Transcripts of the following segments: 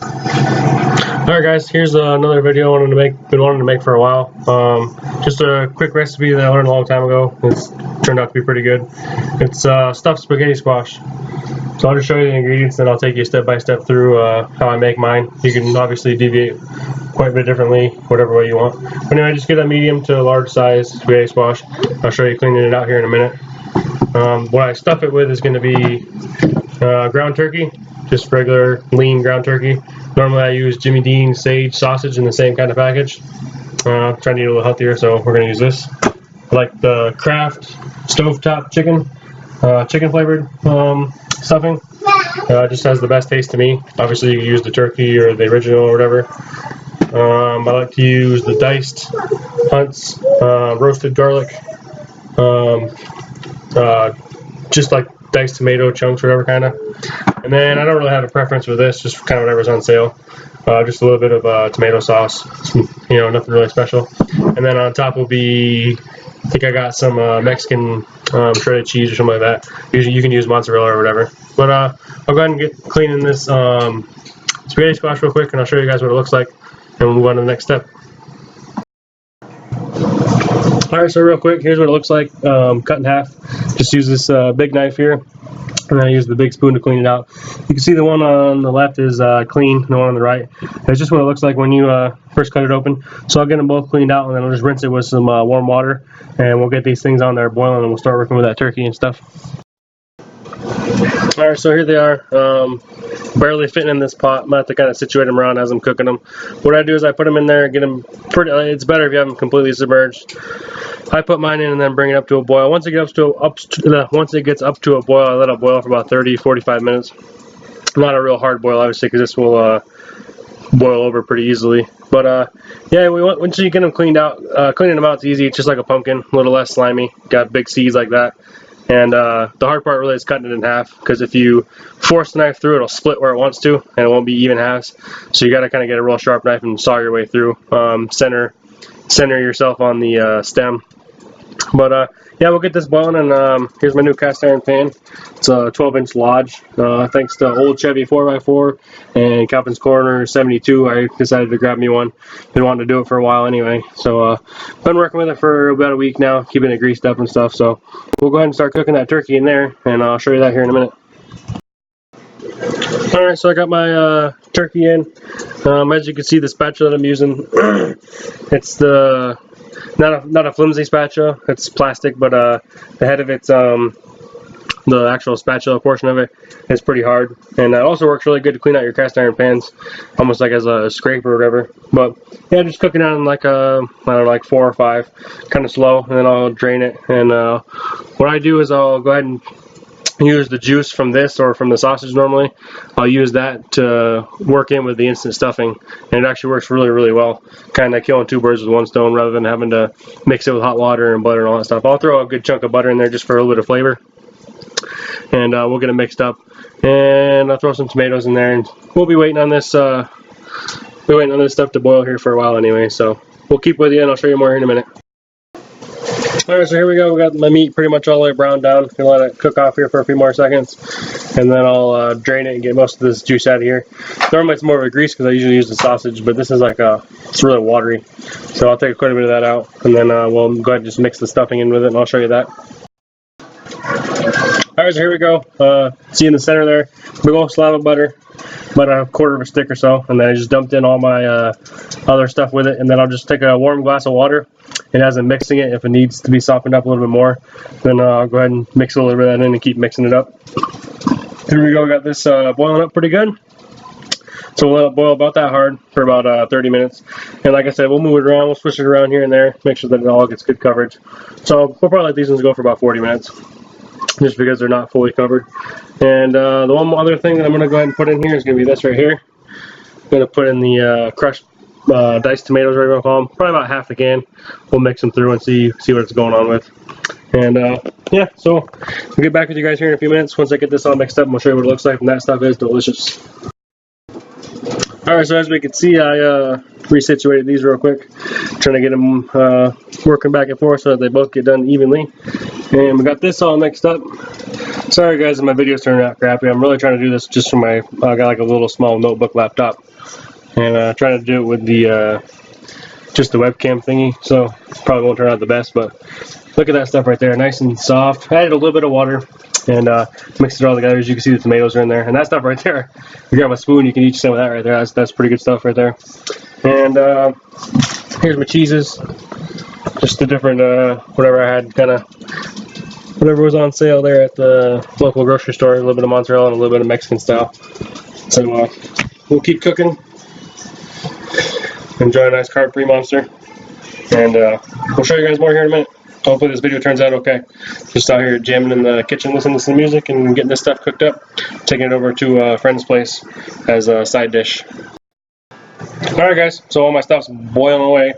Alright guys, here's another video I been wanting to make for a while. Just a quick recipe that I learned a long time ago. It's turned out to be pretty good. It's stuffed spaghetti squash. So I'll just show you the ingredients, then I'll take you step by step through how I make mine. You can obviously deviate quite a bit differently, whatever way you want. But anyway, just get a medium to large size spaghetti squash. I'll show you cleaning it out here in a minute. What I stuff it with is going to be ground turkey, just regular lean ground turkey. Normally I use Jimmy Dean sage sausage in the same kind of package. Trying to eat a little healthier, so we're going to use this. I like the Kraft stovetop chicken, chicken flavored stuffing. Just has the best taste to me. Obviously you can use the turkey or the original or whatever. I like to use the diced Hunt's roasted garlic, just like diced tomato chunks or whatever kind of. And then I don't really have a preference with this, just kind of whatever's on sale. Just a little bit of tomato sauce, nothing really special. And then on top will be, I think I got some Mexican shredded cheese or something like that. Usually you can use mozzarella or whatever. But I'll go ahead and get cleaning this spaghetti squash real quick, and I'll show you guys what it looks like, and we'll move on to the next step. Alright, so real quick, here's what it looks like, cut in half. Just use this big knife here, and then I use the big spoon to clean it out. You can see the one on the left is clean, the one on the right. It's just what it looks like when you first cut it open. So I'll get them both cleaned out, and then I'll just rinse it with some warm water, and we'll get these things on there boiling, and we'll start working with that turkey and stuff. Alright, so here they are, barely fitting in this pot. I'm going to have to kind of situate them around as I'm cooking them. What I do is I put them in there, get them pretty, it's better if you have them completely submerged. I put mine in and then bring it up to a boil. Once it gets up to a boil, I let it boil for about 30-45 minutes. Not a real hard boil, obviously, because this will boil over pretty easily. But yeah, once you get them cleaned out, cleaning them out is easy. It's just like a pumpkin, a little less slimy. Got big seeds like that. And the hard part really is cutting it in half, because if you force the knife through, it'll split where it wants to, and it won't be even halves. So you got to kind of get a real sharp knife and saw your way through. Center yourself on the stem. But yeah, we'll get this boiling, and here's my new cast iron pan. It's a 12-inch Lodge. Thanks to old Chevy 4x4 and Calvin's Corner 72, I decided to grab me one. Been wanting to do it for a while anyway. So been working with it for about a week now, keeping it greased up and stuff. So we'll go ahead and start cooking that turkey in there, and I'll show you that here in a minute. Alright, so I got my turkey in. As you can see, the spatula that I'm using, it's the not a flimsy spatula, it's plastic, but the head of it's the actual spatula portion of it is pretty hard, and it also works really good to clean out your cast iron pans, almost like as a scraper or whatever. But yeah, just cooking on like I don't know, like 4 or 5, kind of slow, and then I'll drain it. And what I do is I'll go ahead and use the juice from this or from the sausage. Normally I'll use that to work in with the instant stuffing, and it actually works really well, kind of killing 2 birds with 1 stone rather than having to mix it with hot water and butter and all that stuff. I'll throw a good chunk of butter in there just for a little bit of flavor, and we'll get it mixed up, and I'll throw some tomatoes in there, and we'll be waiting on this stuff to boil here for a while anyway. So we'll keep with you, and I'll show you more here in a minute. Alright, so here we go. We got my meat pretty much all the way browned down. Gonna let it cook off here for a few more seconds, and then I'll drain it and get most of this juice out of here. Normally it's more of a grease because I usually use the sausage, but this is like it's really watery. So I'll take quite a bit of that out, and then we'll go ahead and just mix the stuffing in with it, and I'll show you that. Alright, so here we go. See in the center there, big old slab of butter, about a quarter of a stick or so, and then I just dumped in all my other stuff with it, and then I'll just take a warm glass of water, and as I'm mixing it, if it needs to be softened up a little bit more, then I'll go ahead and mix a little bit of that in and keep mixing it up. Here we go. We got this boiling up pretty good, so we'll let it boil about that hard for about 30 minutes, and like I said, we'll move it around, we'll switch it around here and there, make sure that it all gets good coverage. So we'll probably let these ones go for about 40 minutes. Just because they're not fully covered. And the one other thing that I'm going to go ahead and put in here is going to be this right here. I'm going to put in the crushed diced tomatoes, whatever you want to call them, probably about half a can. We'll mix them through and see what it's going on with. And yeah, so we'll get back with you guys here in a few minutes once I get this all mixed up, and we'll show you what it looks like, and that stuff is delicious. Alright, so as we can see, I resituated these real quick, trying to get them working back and forth so that they both get done evenly. And we got this all mixed up. Sorry guys, my video's turning out crappy. I'm really trying to do this just for my, I got like a little small notebook laptop, and trying to do it with the just the webcam thingy, so probably won't turn out the best, but look at that stuff right there, nice and soft. I added a little bit of water and mixed it all together. As you can see, the tomatoes are in there, and that stuff right there, if you grab a spoon, you can eat some of that right there. That's pretty good stuff right there. And here's my cheeses, just the different whatever I had, kind of whatever was on sale there at the local grocery store. A little bit of mozzarella and a little bit of Mexican style. So we'll keep cooking, enjoy a nice carb-free monster, and we'll show you guys more here in a minute. Hopefully this video turns out okay. Just out here jamming in the kitchen, listening to some music and getting this stuff cooked up, taking it over to a friend's place as a side dish. Alright guys, so all my stuff's boiling away.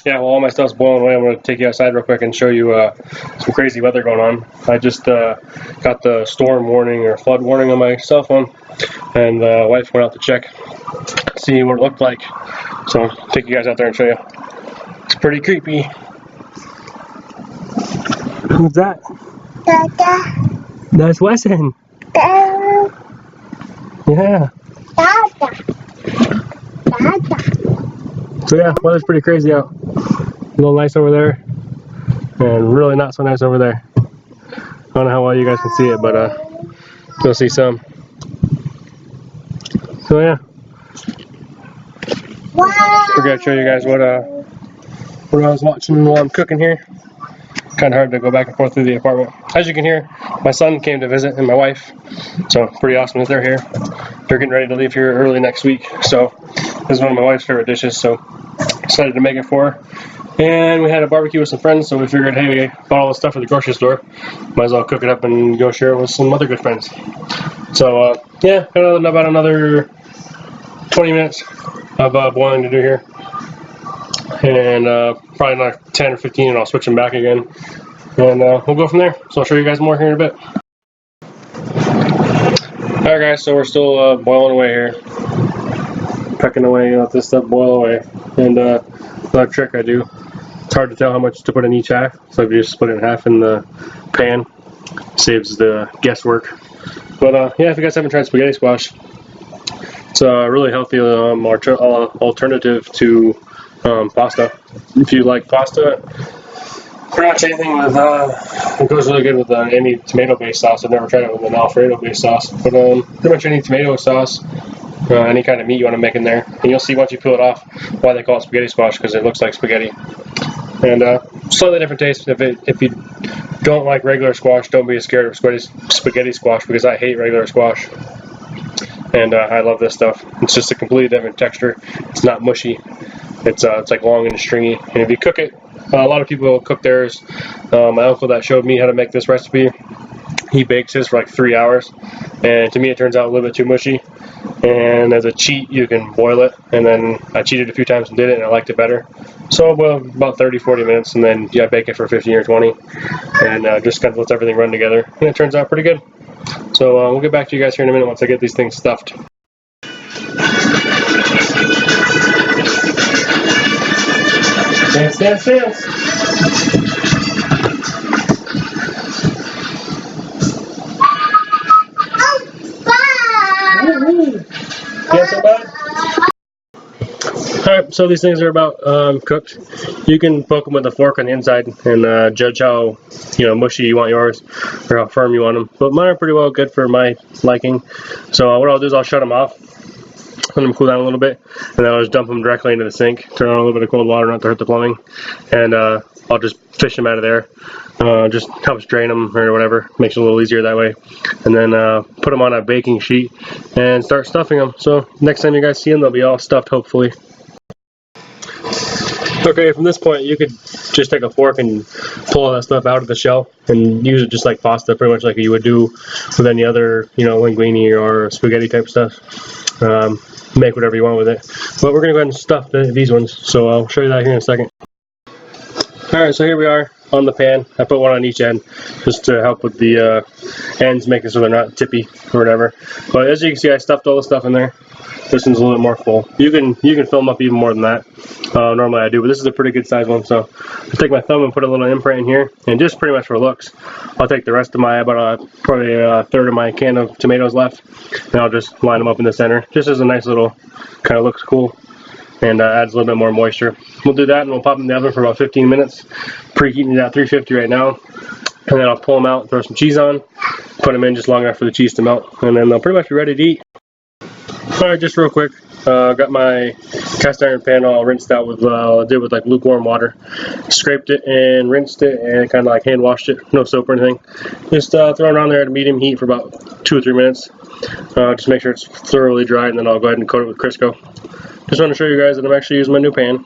Yeah, well, all my stuff's boiling away. I'm going to take you outside real quick and show you some crazy weather going on. I just got the storm warning or flood warning on my cell phone, and the wife went out to check, see what it looked like. So I'll take you guys out there and show you. It's pretty creepy. Who's that? Dada. That's Wesson. Dada. Yeah. Dada. Dada. So yeah, weather's pretty crazy out. A little nice over there, and really not so nice over there. I don't know how well you guys can see it, but you'll see some. So yeah, we're gonna show you guys what I was watching while I'm cooking here. Kind of hard to go back and forth through the apartment. As you can hear, my son came to visit and my wife, so pretty awesome that they're here. They're getting ready to leave here early next week, so this is one of my wife's favorite dishes, so decided to make it for her. And we had a barbecue with some friends, so we figured, hey, we bought all this stuff at the grocery store, might as well cook it up and go share it with some other good friends. So yeah, got about another 20 minutes of boiling to do here, and probably another 10 or 15 and I'll switch them back again, and we'll go from there. So I'll show you guys more here in a bit. Alright guys, so we're still boiling away here, pecking away, let this stuff boil away. And another trick I do, it's hard to tell how much to put in each half, so if you just split it in half in the pan, saves the guesswork. But yeah, if you guys haven't tried spaghetti squash, it's a really healthy alternative to pasta. If you like pasta, pretty much anything with it goes really good with any tomato-based sauce. I've never tried it with an Alfredo-based sauce, but pretty much any tomato sauce, any kind of meat you want to make in there, and you'll see once you peel it off why they call it spaghetti squash, because it looks like spaghetti. And slightly different taste. If you don't like regular squash, don't be scared of spaghetti squash, because I hate regular squash, and I love this stuff. It's just a completely different texture. It's not mushy. It's like long and stringy, and if you cook it, a lot of people cook theirs. My uncle that showed me how to make this recipe, he bakes his for like 3 hours, and to me it turns out a little bit too mushy. And as a cheat, you can boil it, and then I cheated a few times and did it, and I liked it better. So well, about 30-40 minutes, and then yeah, bake it for 15 or 20, and just kind of lets everything run together, and it turns out pretty good. So we'll get back to you guys here in a minute once I get these things stuffed. Dance, dance, dance! Alright, so these things are about cooked. You can poke them with a fork on the inside and judge how mushy you want yours, or how firm you want them. But mine are pretty well good for my liking. So what I'll do is I'll shut them off, let them cool down a little bit, and then I'll just dump them directly into the sink, turn on a little bit of cold water not to hurt the plumbing, and I'll just fish them out of there. Just helps drain them or whatever, makes it a little easier that way. And then put them on a baking sheet and start stuffing them. So next time you guys see them, they'll be all stuffed, hopefully. Okay, from this point you could just take a fork and pull all that stuff out of the shell and use it just like pasta, pretty much like you would do with any other, linguine or spaghetti type stuff. Make whatever you want with it. But we're going to go ahead and stuff these ones, so I'll show you that here in a second. Alright, so here we are. on the pan. I put one on each end just to help with the ends, making so they're not tippy or whatever. But as you can see, I stuffed all the stuff in there. This one's a little bit more full. You can fill them up even more than that. Normally I do, but this is a pretty good size one. So I'll take my thumb and put a little imprint in here, and just pretty much for looks, I'll take the rest of my probably a third of my can of tomatoes left, and I'll just line them up in the center, just as a nice little kind of looks cool, and adds a little bit more moisture. We'll do that, and we'll pop them in the oven for about 15 minutes. Preheating it at 350 right now, and then I'll pull them out, throw some cheese on, put them in just long enough for the cheese to melt, and then they'll pretty much be ready to eat. Alright, just real quick, got my cast iron pan all rinsed out with, I did with like lukewarm water. Scraped it and rinsed it and kind of like hand washed it, no soap or anything. Just throw it on there at medium heat for about 2 or 3 minutes. Just make sure it's thoroughly dry, and then I'll go ahead and coat it with Crisco. Just want to show you guys that I'm actually using my new pan.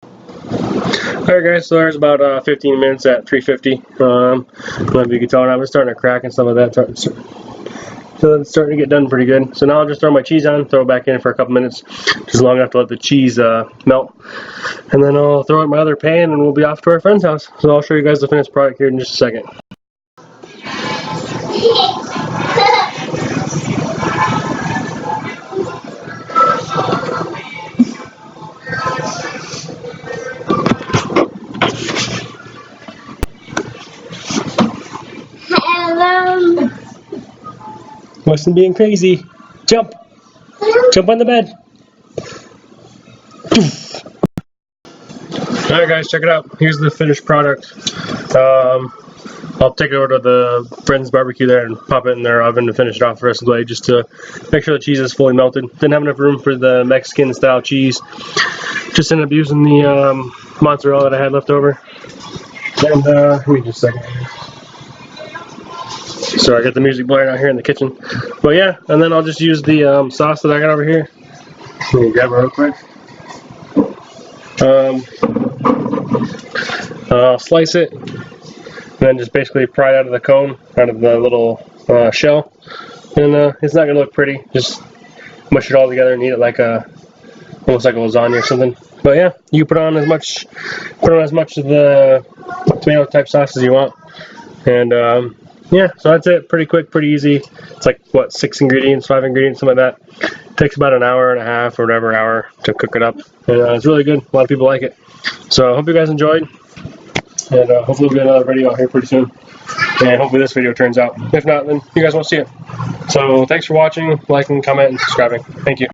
Alright guys, so there's about 15 minutes at 350. I don't know if you can tell, I'm starting to crack and stuff like that. So it's starting to get done pretty good. So now I'll just throw my cheese on, throw it back in for a couple minutes, just long enough to let the cheese melt. And then I'll throw it in my other pan, and we'll be off to our friend's house. So I'll show you guys the finished product here in just a second. Hello. Weston being crazy. Jump! Jump on the bed! Alright guys, check it out. Here's the finished product. I'll take it over to the friend's barbecue there and pop it in their oven to finish it off the rest of the way, just to make sure the cheese is fully melted. Didn't have enough room for the Mexican style cheese. Just ended up using the mozzarella that I had left over. And let me just a second. So I got the music blaring out here in the kitchen. But yeah, and then I'll just use the sauce that I got over here. Let me grab it real quick. I'll slice it, and then just basically pry it out of the cone, out of the little shell. And it's not gonna look pretty. Just mush it all together and eat it like almost like a lasagna or something. But yeah, you put on as much of the tomato type sauce as you want. And yeah, so that's it. Pretty quick, pretty easy. It's like what, 5 ingredients, something like that. It takes about an hour and a half or whatever hour to cook it up, and it's really good. A lot of people like it. So I hope you guys enjoyed, and hopefully we'll get another video out here pretty soon. And hopefully this video turns out. If not, then you guys won't see it. So thanks for watching, liking, comment, and subscribing. Thank you.